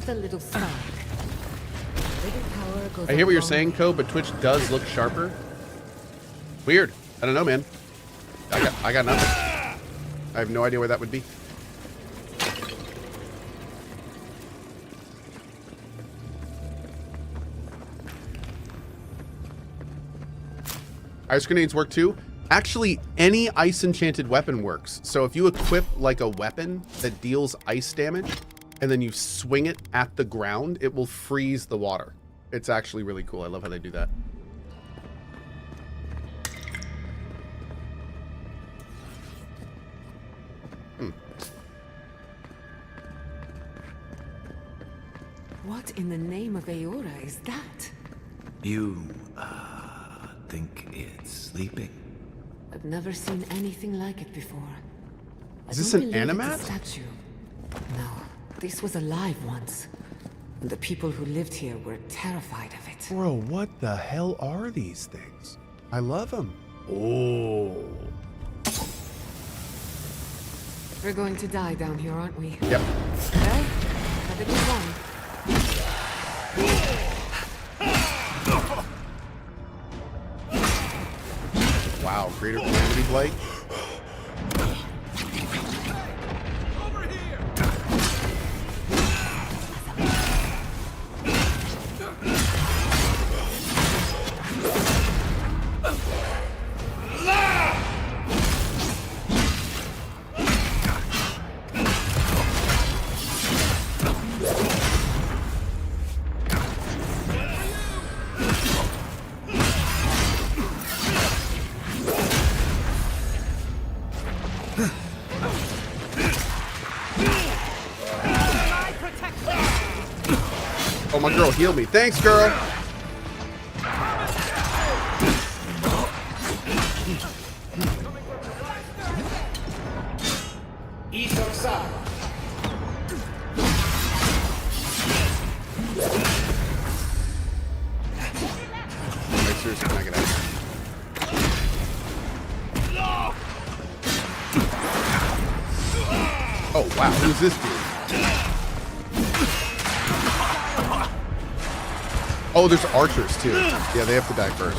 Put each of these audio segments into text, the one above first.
Just a little spark. Little power goes I hear what you're a long saying, way. Cohh, but Twitch does look sharper. Weird. I don't know, man. I got nothing. I have no idea where that would be. Ice grenades work too. Actually, any ice enchanted weapon works. So if you equip like a weapon that deals ice damage and then you swing it at the ground, it will freeze the water. It's actually really cool. I love how they do that. What in the name of Aora is that? You, think it's sleeping? I've never seen anything like it before. Is this I an don't believe animat? it's a statue. No, this was alive once. And the people who lived here were terrified of it. Bro, what the hell are these things? I love them. Oh. We're going to die down here, aren't we? Yep. Well, have a good one. Wow, Greater Calamity Blight. Oh, my girl healed me. Thanks, girl. Wait, seriously, can I get out? Oh, wow. Who's this dude? Oh, there's archers too. Yeah, they have to die first.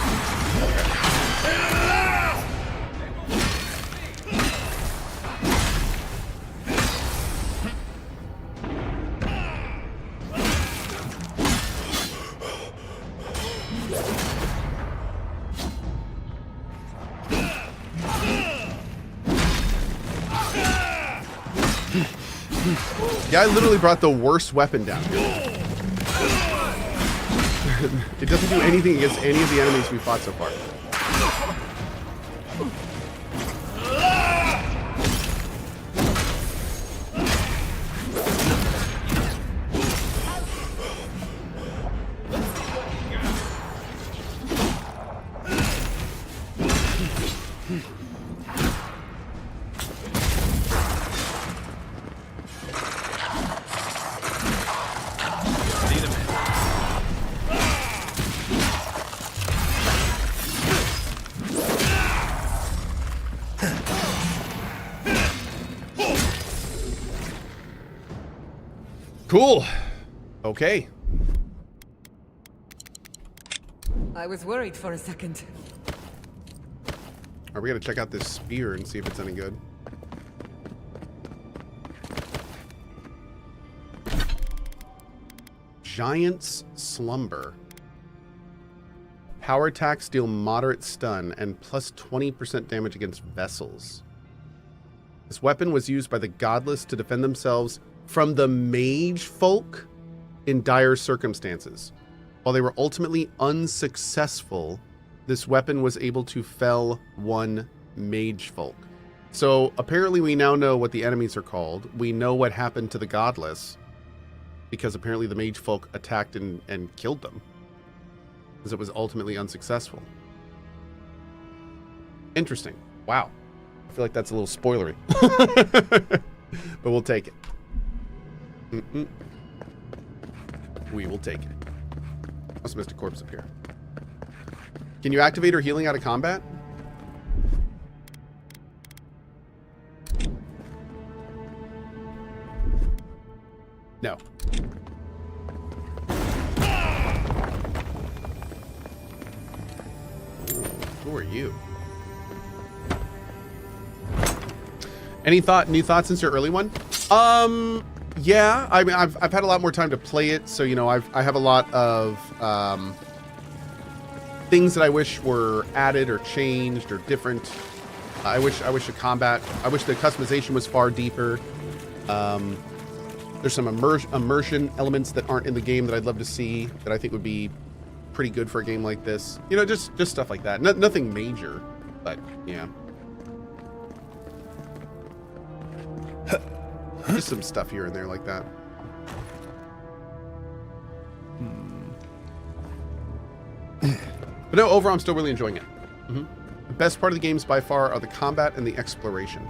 Yeah, I literally brought the worst weapon down here. It doesn't do anything against any of the enemies we fought so far. Cool. Okay. I was worried for a second. Are we gonna check out this spear and see if it's any good? Giant's Slumber. Power attacks deal moderate stun and plus 20% damage against vessels. This weapon was used by the godless to defend themselves from the mage folk in dire circumstances. While they were ultimately unsuccessful, this weapon was able to fell one mage folk. So apparently we now know what the enemies are called. We know what happened to the godless, because apparently the mage folk attacked and killed them, because it was ultimately unsuccessful. Interesting. Wow. I feel like that's a little spoilery. But we'll take it. We will take it. Must have missed a corpse up here. Can you activate her healing out of combat? No. Who are you? Any new thoughts since your early one? Yeah, I mean, I've had a lot more time to play it, so you know, I have a lot of things that I wish were added or changed or different. I wish the customization was far deeper. There's some immersion elements that aren't in the game that I'd love to see that I think would be pretty good for a game like this. You know, just stuff like that. Nothing major, but yeah. Just some stuff here and there like that. But no, overall, I'm still really enjoying it. The best part of the games by far are the combat and the exploration.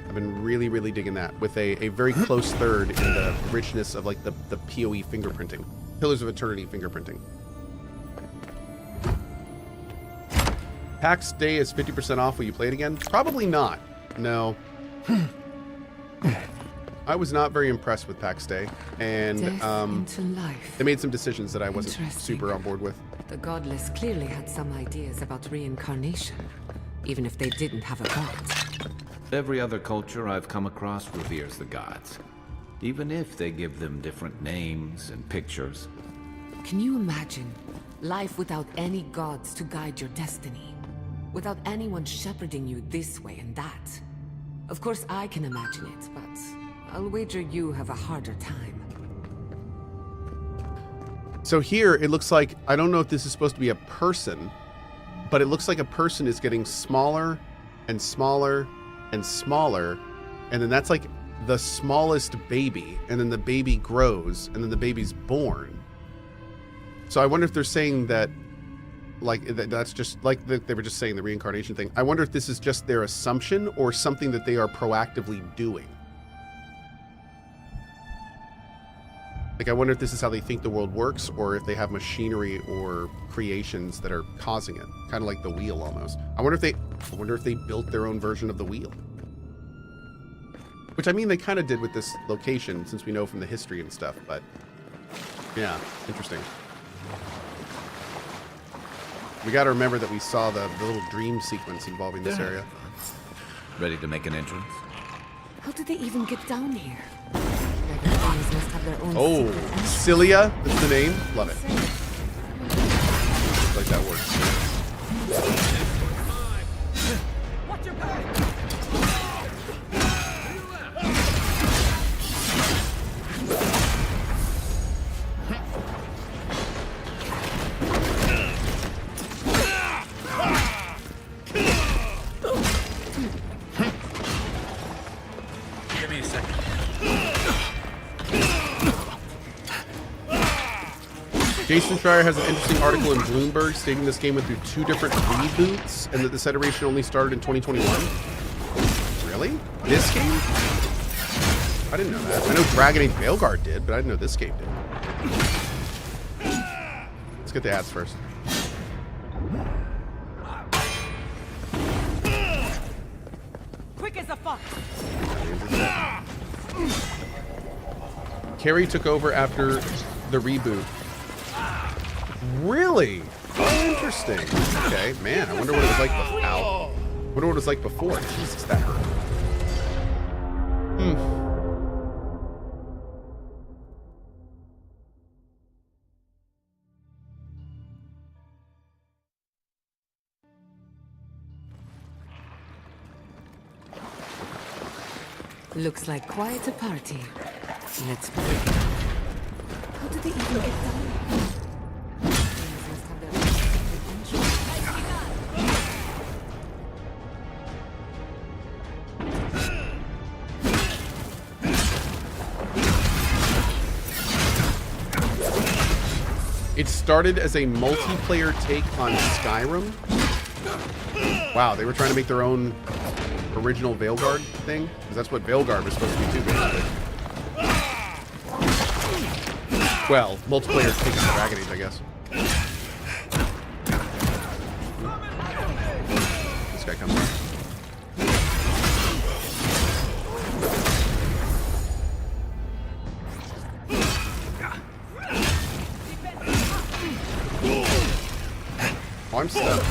I've been really, really digging that, with a very close third in the richness of like the PoE fingerprinting. Pillars of Eternity fingerprinting. PAX Day is 50% off. Will you play it again? Probably not. No. I was not very impressed with PAX Day, and they made some decisions that I wasn't super on board with. The Godless clearly had some ideas about reincarnation, even if they didn't have a god. Every other culture I've come across reveres the gods, even if they give them different names and pictures. Can you imagine life without any gods to guide your destiny? Without anyone shepherding you this way and that? Of course I can imagine it, but I'll wager you have a harder time. So here, it looks like, I don't know if this is supposed to be a person, but it looks like a person is getting smaller and smaller and smaller, and then that's like the smallest baby, and then the baby grows, and then the baby's born. So I wonder if they're saying that, like, that's just, like they were just saying the reincarnation thing. I wonder if this is just their assumption or something that they are proactively doing. Like, I wonder if this is how they think the world works, or if they have machinery or creations that are causing it. Kind of like the wheel, almost. I wonder if they built their own version of the wheel. Which, I mean, they kind of did with this location, since we know from the history and stuff, but... yeah, interesting. We gotta remember that we saw the little dream sequence involving this area. Ready to make an entrance? How did they even get down here? Must have their own oh, Cilia, that's the name. Love it. Like that works. Watch your back. Give me a second. Jason Schreier has an interesting article in Bloomberg stating this game went through 2 different reboots and that this iteration only started in 2021. Really? This game? I didn't know that. I know Dragon Age Veilguard did, but I didn't know this game did. Let's get the ads first. Quick as a fox. Carrie took over after the reboot. Really? Oh, interesting. Okay, man, I wonder what it was like before. Ow. I wonder what it was like before. Jesus, that hurt. Looks like quite a party. Let's begin. How did they even get down? It started as a multiplayer take on Skyrim. Wow, they were trying to make their own original Veilguard thing? Because that's what Veilguard was supposed to be too, basically. Well, multiplayer take on Dragon Age, I guess. This guy comes up. Oh, I'm stuck.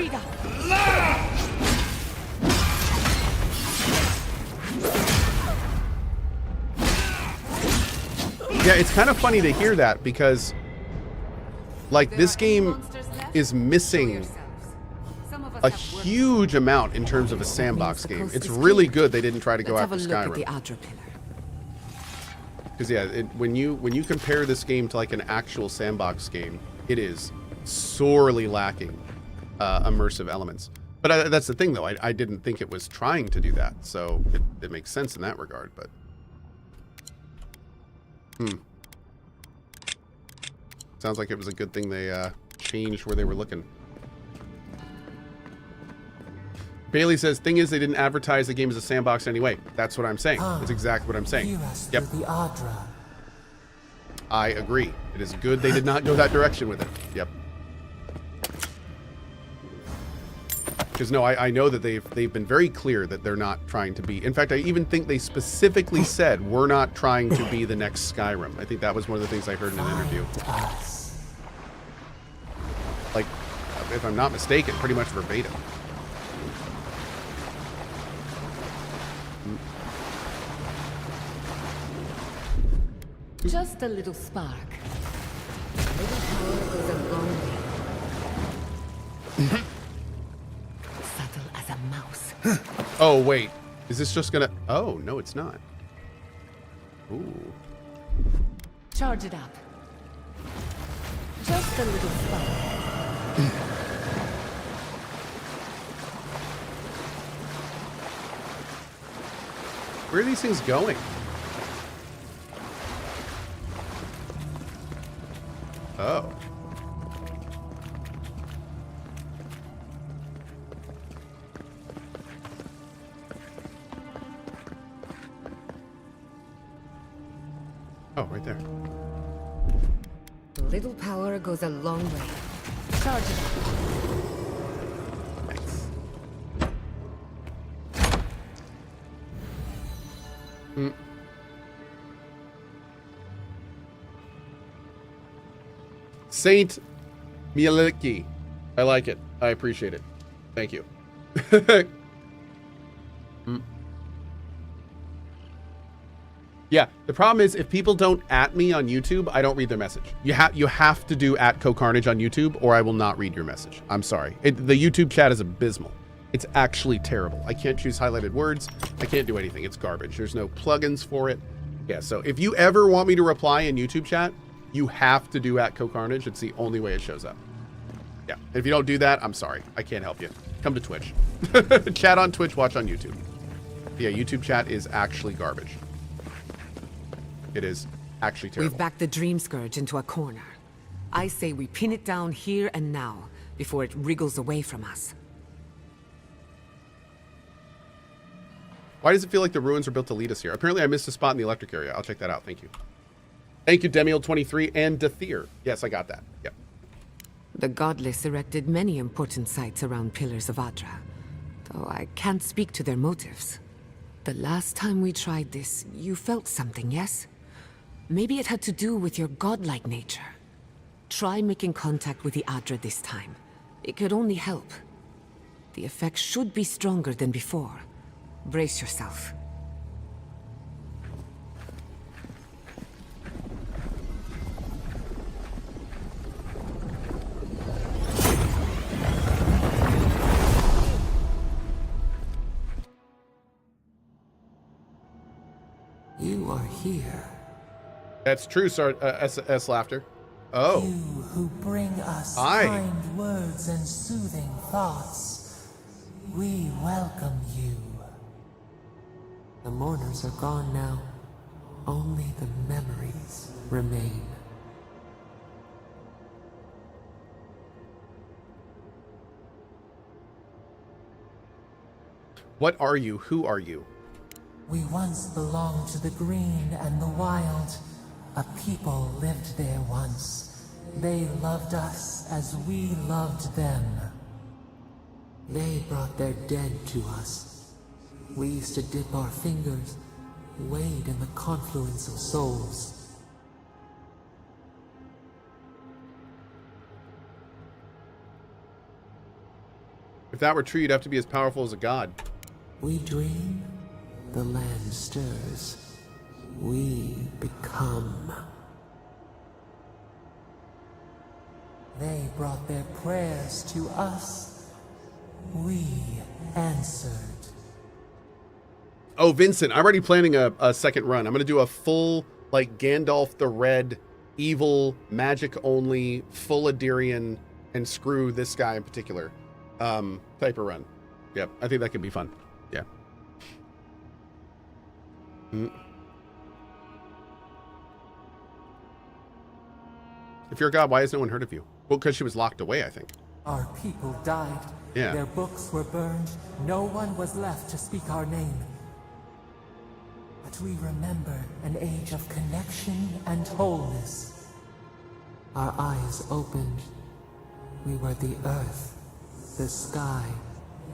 Speed up. Yeah, it's kind of funny to hear that because, like, this game is missing a huge amount in terms of a sandbox game. It's really good they didn't try to go after Skyrim. Because yeah, when you compare this game to like an actual sandbox game, it is sorely lacking immersive elements. But that's the thing, though. I didn't think it was trying to do that, so it makes sense in that regard. But sounds like it was a good thing they changed where they were looking. Bailey says, thing is, they didn't advertise the game as a sandbox anyway. That's what I'm saying. That's exactly what I'm saying. Yep. I agree. It is good they did not go that direction with it. Yep. Because no, I know that they've been very clear that they're not trying to be. In fact, I even think they specifically said we're not trying to be the next Skyrim. I think that was one of the things I heard in an interview. Like, if I'm not mistaken, pretty much verbatim. Just a little spark. A little power goes a long way. Subtle as a mouse. Oh, wait. Is this just gonna... Oh, no, it's not. Ooh. Charge it up. Just a little spark. Where are these things going? Oh. Oh, right there. A little power goes a long way. Charge it up. Thanks. Saint Mieliki. I like it. I appreciate it. Thank you. Yeah, the problem is if people don't at me on YouTube, I don't read their message. You have to do at CohhCarnage on YouTube or I will not read your message. I'm sorry. The YouTube chat is abysmal. It's actually terrible. I can't choose highlighted words. I can't do anything. It's garbage. There's no plugins for it. Yeah, so if you ever want me to reply in YouTube chat, you have to do at CohhCarnage. It's the only way it shows up. Yeah, and if you don't do that, I'm sorry. I can't help you. Come to Twitch. Chat on Twitch, watch on YouTube. Yeah, YouTube chat is actually garbage. It is actually terrible. We've backed the Dream Scourge into a corner. I say we pin it down here and now, before it wriggles away from us. Why does it feel like the ruins are built to lead us here? Apparently I missed a spot in the electric area. I'll check that out. Thank you. Thank you, Demiel23 and Dathir. Yes, I got that. Yep. The Godless erected many important sites around Pillars of Adra, though I can't speak to their motives. The last time we tried this, you felt something, yes? Maybe it had to do with your godlike nature. Try making contact with the Adra this time. It could only help. The effect should be stronger than before. Brace yourself. You are here. That's true, sir. S laughter. Oh. You who bring us Aye. kind words and soothing thoughts. We welcome you. The mourners are gone now. Only the memories remain. What are you? Who are you? We once belonged to the green and the wild. A people lived there once. They loved us as we loved them. They brought their dead to us. We used to dip our fingers, wade in the confluence of souls. If that were true, you'd have to be as powerful as a god. We dream, the land stirs. We become. They brought their prayers to us. We answered. Oh, Vincent, I'm already planning a second run. I'm going to do a full, like, Gandalf the Red, evil, magic only, full Adirian, and screw this guy in particular type of run. Yep, I think that could be fun. Yeah. If you're a god, why has no one heard of you? Well, because she was locked away, I think. Our people died. Yeah. Their books were burned. No one was left to speak our name. But we remember an age of connection and wholeness. Our eyes opened. We were the earth, the sky,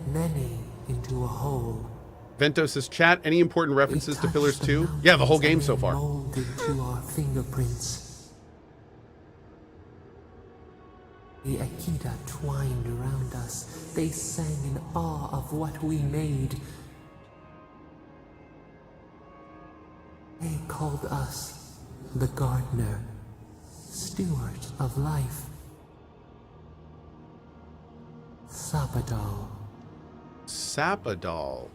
many into a whole. Vento says, chat, any important references to Pillars 2? Yeah, the whole game so far. Molded to our fingerprints. The Akita twined around us. They sang in awe of what we made. They called us the gardener, steward of life. Sapad Dol. Sapad Dol.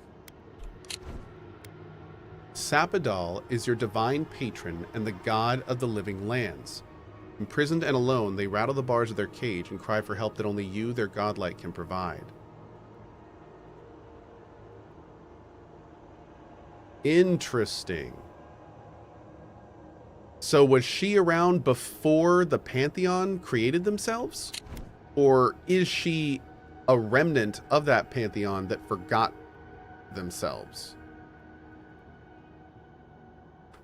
Sapad Dol is your divine patron and the god of the living lands. Imprisoned and alone, they rattle the bars of their cage and cry for help that only you, their godlight, can provide. Interesting. So was she around before the Pantheon created themselves? Or is she a remnant of that Pantheon that forgot themselves?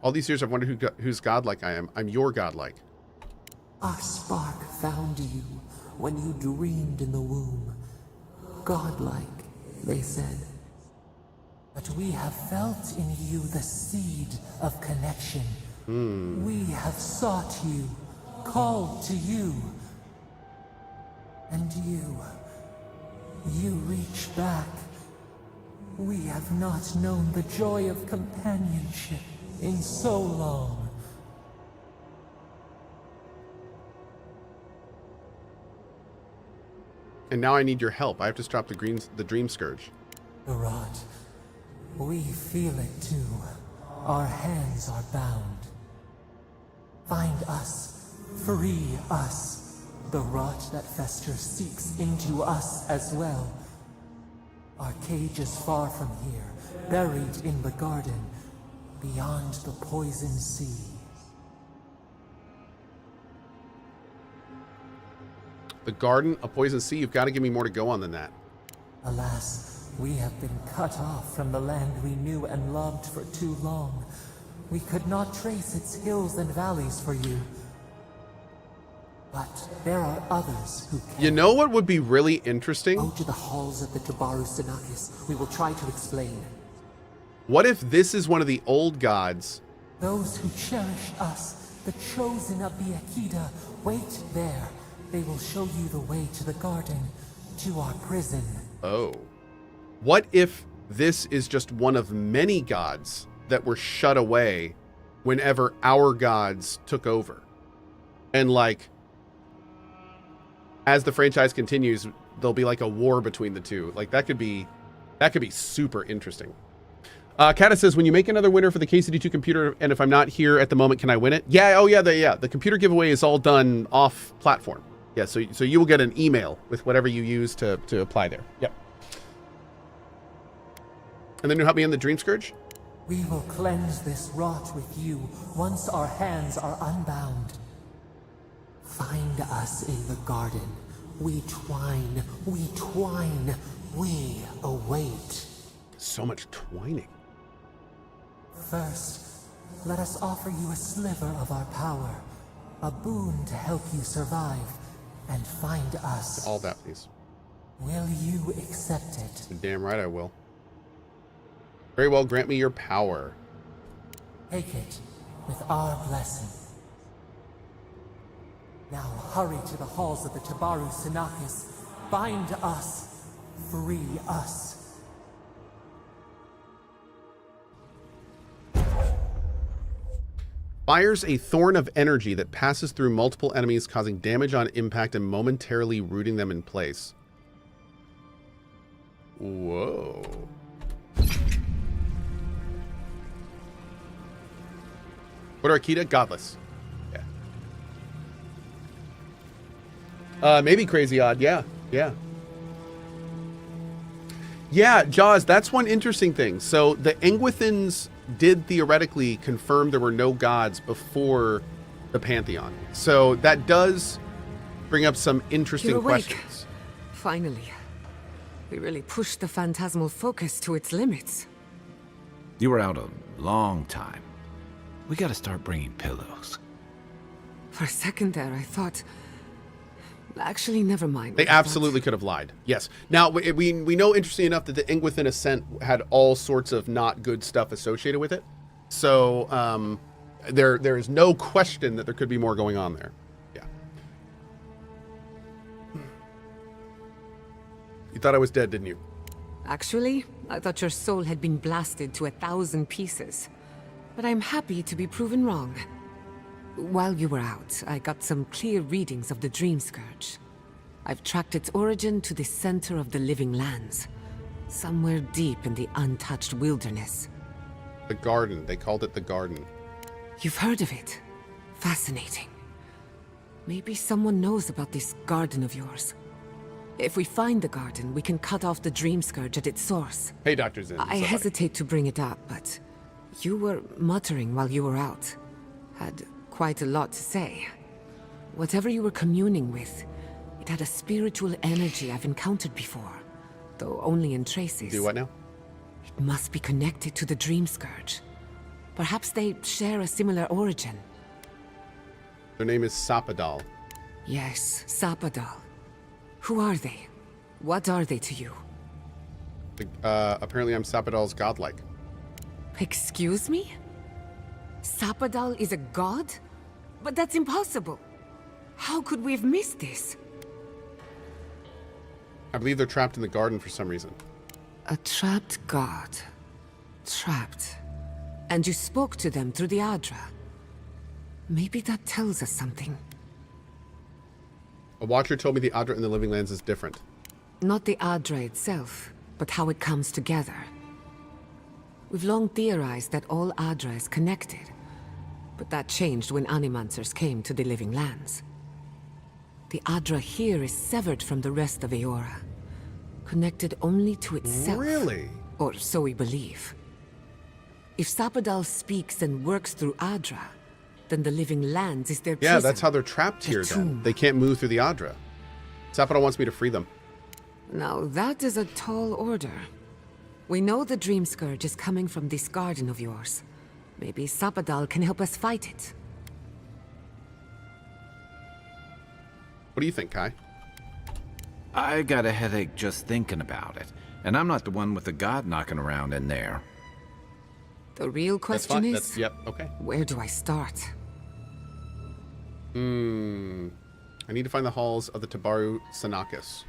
All these years I've wondered who's godlike I am. I'm your godlike. Our spark found you when you dreamed in the womb. Godlike, they said. But we have felt in you the seed of connection. We have sought you, called to you. And you reach back. We have not known the joy of companionship in so long. And now I need your help. I have to stop the Dream Scourge. Garot, we feel it too. Our hands are bound. Find us. Free us. The rot that festers seeks into us as well. Our cage is far from here, buried in the garden, beyond the poison sea. The garden, a poison sea. You've got to give me more to go on than that. Alas, we have been cut off from the land we knew and loved for too long. We could not trace its hills and valleys for you. But there are others who can. You know what would be really interesting? Go to the halls of the Tabaru Sinakis. We will try to explain. What if this is one of the old gods? Those who cherish us, the chosen of the Akita, wait there. They will show you the way to the garden, to our prison. Oh. What if this is just one of many gods that were shut away whenever our gods took over? And like, as the franchise continues, there'll be like a war between the two. Like that could be super interesting. Kata says, when you make another winner for the KCD2 computer, and if I'm not here at the moment, can I win it? Yeah, oh yeah, the computer giveaway is all done off platform. Yeah, so you will get an email with whatever you use to apply there. Yep. And then you help me in the Dream Scourge? We will cleanse this rot with you once our hands are unbound. Find us in the garden. We twine, we await. So much twining. First, let us offer you a sliver of our power, a boon to help you survive and find us. All that, please. Will you accept it? Damn right I will. Very well, grant me your power. Take it with our blessing. Now hurry to the halls of the Tabaru Sinakis. Find us. free us. Fires a thorn of energy that passes through multiple enemies, causing damage on impact and momentarily rooting them in place. Whoa. What are Akita? Godless. Yeah. Maybe Crazy Odd. Yeah. Yeah. Yeah, Jaws, that's one interesting thing. So the Engwithans did theoretically confirm there were no gods before the Pantheon. So that does bring up some interesting You're awake. questions. Finally. We really pushed the phantasmal focus to its limits. You were out a long time. We gotta start bringing pillows. For a second there, I thought... Actually, never mind. They absolutely could have lied. Yes. Now, we know, interesting enough, that the Engwithan Ascent had all sorts of not good stuff associated with it. So there is no question that there could be more going on there. Yeah. You thought I was dead, didn't you? Actually, I thought your soul had been blasted to 1,000 pieces. But I'm happy to be proven wrong. While you were out, I got some clear readings of the Dream Scourge. I've tracked its origin to the center of the living lands. Somewhere deep in the untouched wilderness. The Garden. They called it the Garden. You've heard of it. Fascinating. Maybe someone knows about this garden of yours. If we find the garden, we can cut off the Dream Scourge at its source. Hey, Dr. Zinn. I hesitate to bring it up, but you were muttering while you were out. Had quite a lot to say. Whatever you were communing with, it had a spiritual energy I've encountered before, though only in traces. Do what now? It must be connected to the Dream Scourge. Perhaps they share a similar origin. Their name is Sapad Dol. Yes, Sapad Dol. Who are they? What are they to you? Apparently I'm Sapad Dol's godlike. Excuse me? Sapad Dol is a god? But that's impossible. How could we have missed this? I believe they're trapped in the garden for some reason. A trapped god. Trapped. And you spoke to them through the Adra. Maybe that tells us something. A watcher told me the Adra in the Living Lands is different. Not the Adra itself, but how it comes together. We've long theorized that all Adra is connected, but that changed when Animancers came to the Living Lands. The Adra here is severed from the rest of Eora, connected only to itself. Really? Or so we believe. If Sapad Dol speaks and works through Adra, then the Living Lands is their prison. Yeah, that's how they're trapped here then. They can't move through the Adra. Sapad Dol wants me to free them. Now that is a tall order. We know the Dream Scourge is coming from this garden of yours. Maybe Sapad Dol can help us fight it. What do you think, Kai? I got a headache just thinking about it. And I'm not the one with the god knocking around in there. The real question is... Yep, okay. Where do I start? I need to find the halls of the Tabaru Sanakis.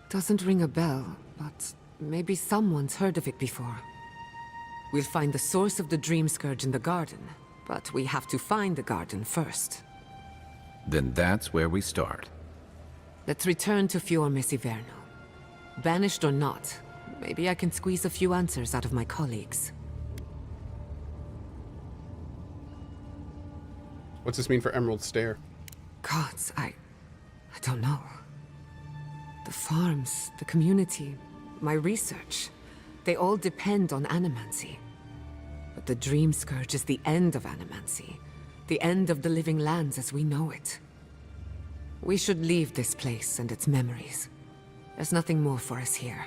Doesn't ring a bell, but maybe someone's heard of it before. We'll find the source of the Dream Scourge in the garden, but we have to find the garden first. Then that's where we start. Let's return to Fior Messiverno. Banished or not, maybe I can squeeze a few answers out of my colleagues. What's this mean for Emerald Stair? Gods, I don't know. The farms, the community, my research, they all depend on animancy. But the Dream Scourge is the end of animancy, the end of the Living Lands as we know it. We should leave this place and its memories. There's nothing more for us here.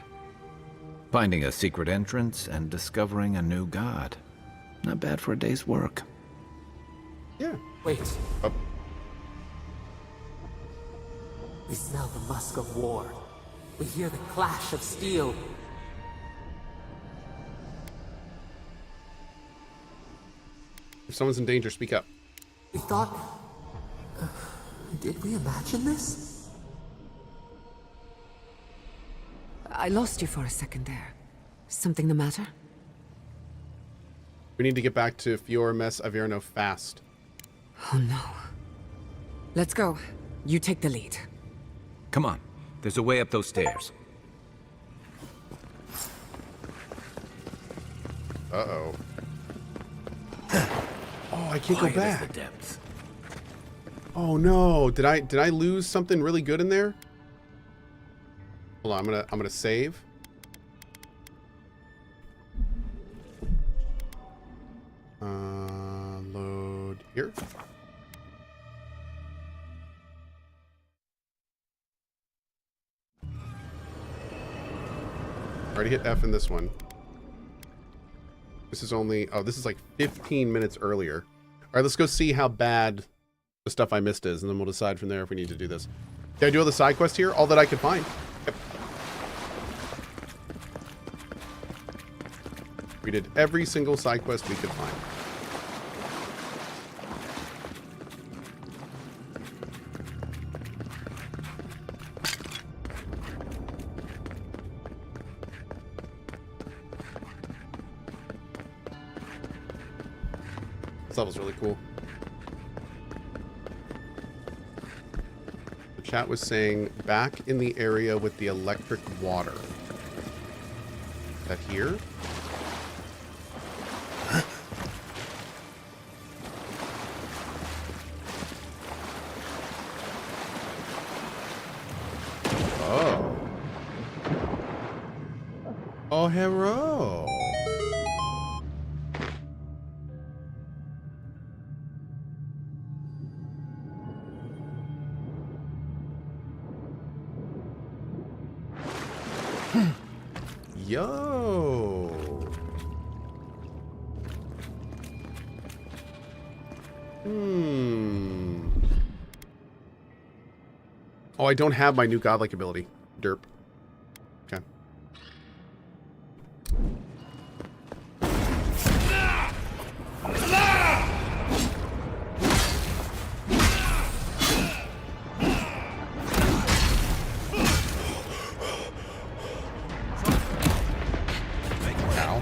Finding a secret entrance and discovering a new god. Not bad for a day's work. Yeah. Wait. Oh. We smell the musk of war. We hear the clash of steel. If someone's in danger, speak up. We thought... did we imagine this? I lost you for a second there. Something the matter? We need to get back to Fiora Mess Averno fast. Oh no. Let's go. You take the lead. Come on. There's a way up those stairs. Uh-oh. Oh, I can't go Quiet as back. the depths. Oh no. Did I lose something really good in there? Hold on, I'm gonna save. Load here. Already hit F in this one. This is only, oh, this is like 15 minutes earlier. All right, let's go see how bad the stuff I missed is, and then we'll decide from there if we need to do this. Did I do all the side quests here? All that I could find. Yep. We did every single side quest we could find. This level's really cool. The chat was saying back in the area with the electric water. Is that here? Oh. Oh, hero. Yo. Oh, I don't have my new godlike ability. Derp. Okay. Ow.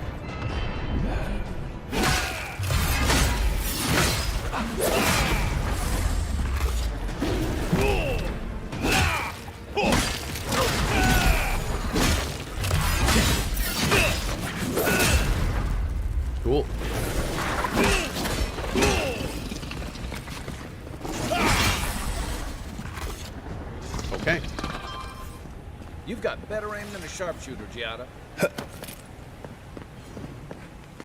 Cool. Okay. You've got better aim than a sharpshooter, Giada.